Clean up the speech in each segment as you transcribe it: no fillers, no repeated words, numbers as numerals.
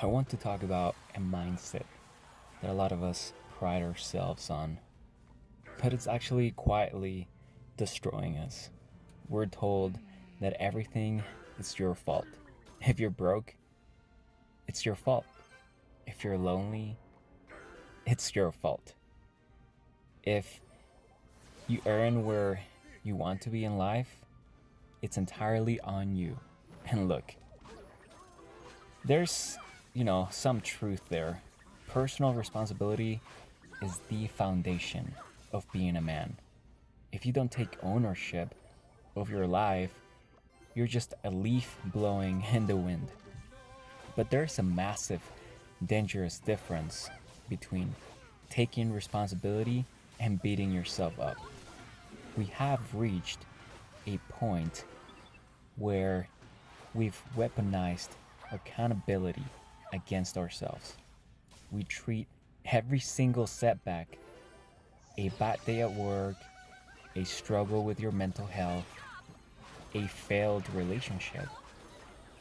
I want to talk about a mindset that a lot of us pride ourselves on, but it's actually quietly destroying us. We're told that everything is your fault. If you're broke, it's your fault. If you're lonely, it's your fault. If you earn where you want to be in life, it's entirely on you. And look, there's, some truth there. Personal responsibility is the foundation of being a man. If you don't take ownership of your life, you're just a leaf blowing in the wind. But there's a massive, dangerous difference between taking responsibility and beating yourself up. We have reached a point where we've weaponized accountability against ourselves. We treat every single setback, a bad day at work, a struggle with your mental health, a failed relationship,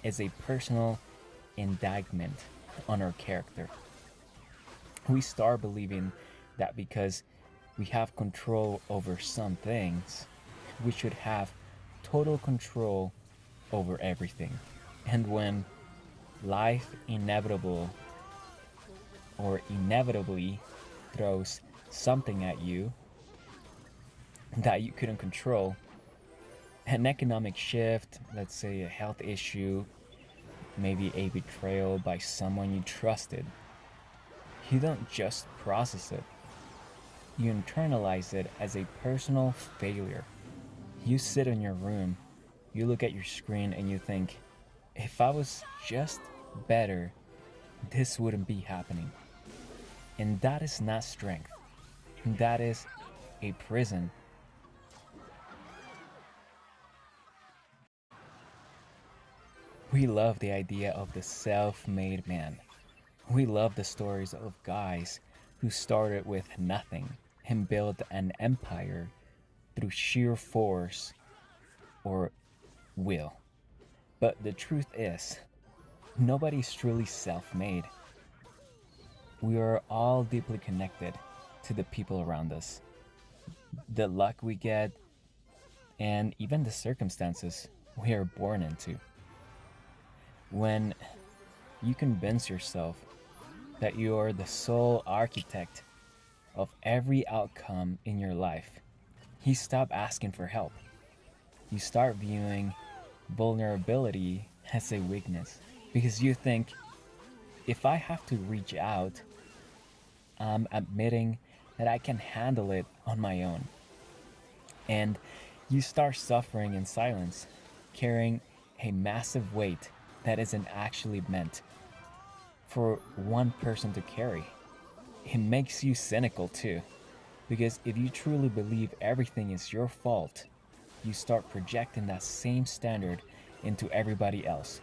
as a personal indictment on our character. We start believing that because we have control over some things, we should have total control over everything. And when life inevitably throws something at you that you couldn't control, an economic shift, let's say a health issue, maybe a betrayal by someone you trusted, you don't just process it, you internalize it as a personal failure. You sit in your room, you look at your screen, and you think, if I was just better, this wouldn't be happening. And that is not strength, that is a prison. We love the idea of the self made man. We love the stories of guys who started with nothing and built an empire through sheer force or will. But the truth is, nobody's truly self made. We are all deeply connected to the people around us, the luck we get, and even the circumstances we are born into. When you convince yourself that you are the sole architect of every outcome in your life, you stop asking for help. You start viewing vulnerability as a weakness because you think, if I have to reach out, I'm admitting that I can handle it on my own. And you start suffering in silence, carrying a massive weight that isn't actually meant for one person to carry. It makes you cynical too, because if you truly believe everything is your fault, you start projecting that same standard into everybody else.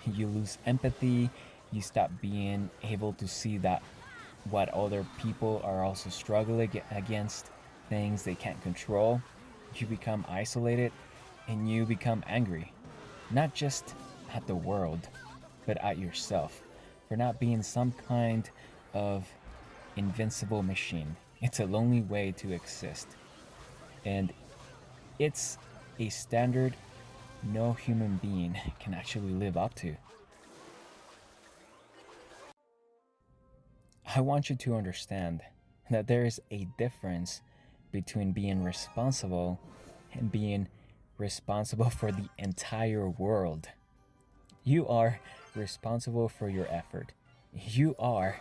You lose empathy, you stop being able to see that what other people are also struggling against, things they can't control. You become isolated and you become angry, not just at the world, but at yourself for not being some kind of invincible machine. It's a lonely way to exist. And it's a standard no human being can actually live up to. I want you to understand that there is a difference between being responsible and being responsible for the entire world. You are responsible for your effort. You are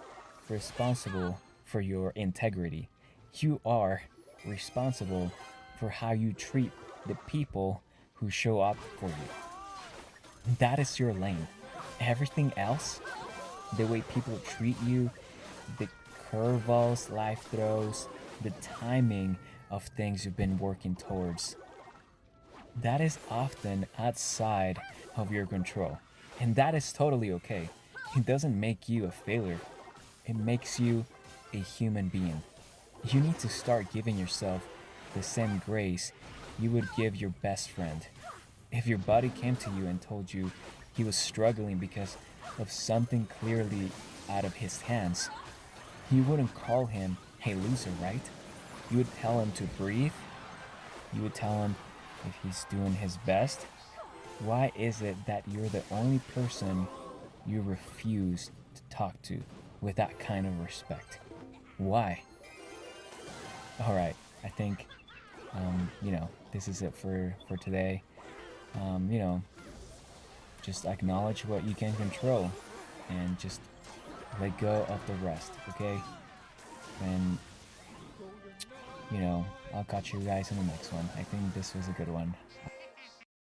responsible for your integrity. You are responsible for how you treat the people who show up for you. That is your lane. Everything else, the way people treat you, the curveballs life throws, the timing of things you've been working towards, that is often outside of your control. And that is totally okay. It doesn't make you a failure, it makes you a human being. You need to start giving yourself the same grace you would give your best friend. If your buddy came to you and told you he was struggling because of something clearly out of his hands, you wouldn't call him, hey loser, right? You would tell him to breathe. You would tell him if he's doing his best. Why is it that you're the only person you refuse to talk to with that kind of respect? Why? Alright, I think, this is it for today. You know, just acknowledge what you can control and just let go of the rest, okay? And, I'll catch you guys in the next one. I think this was a good one.